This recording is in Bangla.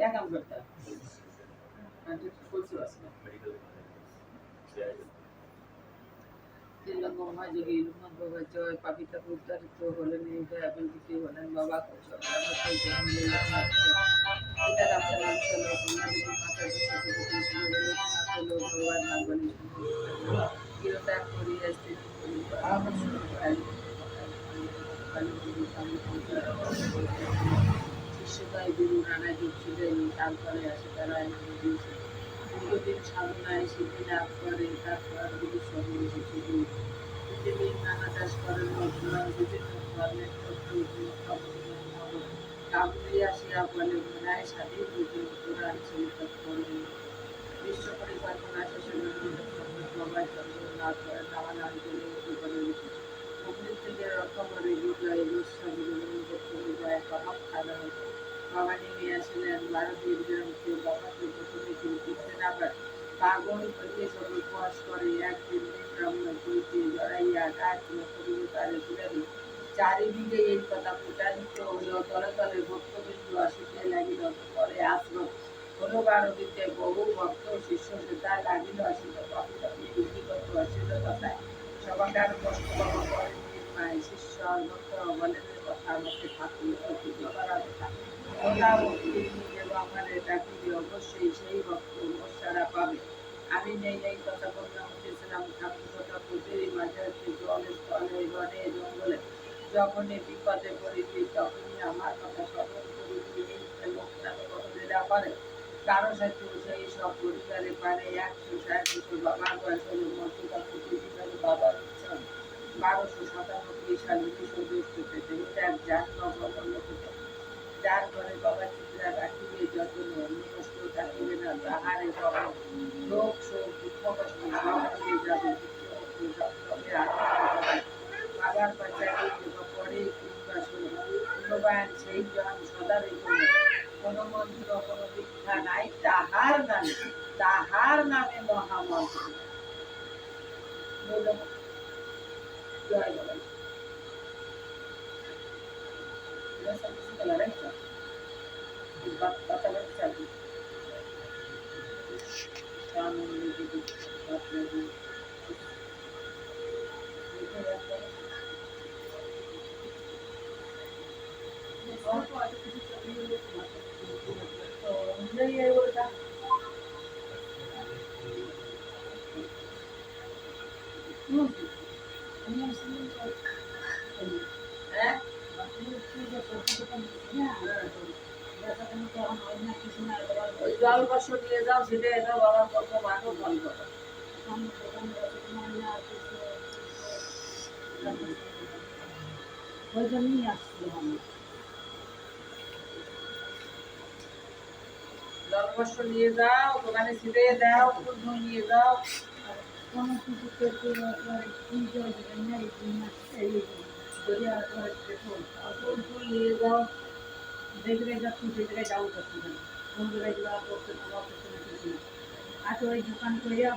क्या काम करता है? कौन सी बस में? তেলেঙ্গানা যোগী রুমন বাবা জয় পাবিতা উদ্ধারিত হলেন এই এবং দ্বিতীয় হলেন বাবা ভগবান নাগবলী ত্যাগ করিয়া স্থিতি শিষ্যতায় গুরু নানা যুগ ছিলেন তারপরে আসে তারা দিয়েছে দীর্ঘদিন সাধনায় সিদ্ধি লাভ করে তারপর গুরু সঙ্গে শুধু পৃথিবীর নানা চাষ করেন বিভিন্ন ধর্মের কাবুলি আসিয়া বলে মনায় স্বাধীন রূপে কোরআন শরীফ করেন বিশ্ব পরিকল্পনা শেষে বাবার চন্দ্র লাভ করেন নানা নাম করে মুক্তির থেকে রক্ষা করে বিজয় খাওয়া হতো বাবা নেমে আসলেন ভারতীয় গ্রামকে বাবাকে প্রথমে তিনি টিকতে না পারে পাগল হইতে সব উপহাস করে একদিন ব্রাহ্মণ করিতে জড়াইয়া ডাক কবিতারে তুলে দিল চারিদিকে এই কথা প্রচারিত হইল তলে তলে ভক্তবিন্দু আসিতে লাগিল পরে আসলো হলো ভারতীতে বহু ভক্ত শিষ্য নেতা লাগিল আসিল কবিতা বিধিগত আসিল তথায় সবাকার কষ্ট করেন মায় শিষ্য ভক্ত বলেন কথা আমাকে ঠাকুর অবশ্যই সেই ভক্ত সারা পাবে আমি নেই নেই কথা বললাম উঠেছিলাম ঠাকুর কথা প্রতিটি মাঝে জলে স্থলে বনে জঙ্গলে যখনই বিপদে পড়েছি তখনই আমার কথা স্মরণ করি লোকনাথ করে কারো সাথে সেই সব পরিবারে পারে 100 বাবার বয়স হল মর্যাদা প্রতিটি বাবার ইচ্ছা 1297 সালে 1962 এক যার ঘরে বাবা চিত্রা রাখিবে যতন নষ্ট থাকিবে না তাহারে বাবা লোক শোক দুঃখ কষ্ট সব হয়ে যাবে বাবার বাচ্চাকে পরে কিংবা মূল্যবান সেই জন সদা রেখে কোনো মন্ত্র কোনো দীক্ষা নাই তাহার নামে মহামন্ত্র জয় বাবা la recta y va a ver que aquí জল বর্ষ নিয়ে যাও ছিটে এনে বাবার কত ভালো ফল করো ওই জন্যই আসছিলাম জল বর্ষ নিয়ে যাও দোকানে ছিটে দাও ফুল নিয়ে যাও কোনো কিছু করতে ফুল নিয়ে যাও দেখবে যাচ্ছি দেখবে যাও করতে কোন জায়গায় যাওয়া করতে তোমার করতে না আর ওই দোকান করিয়া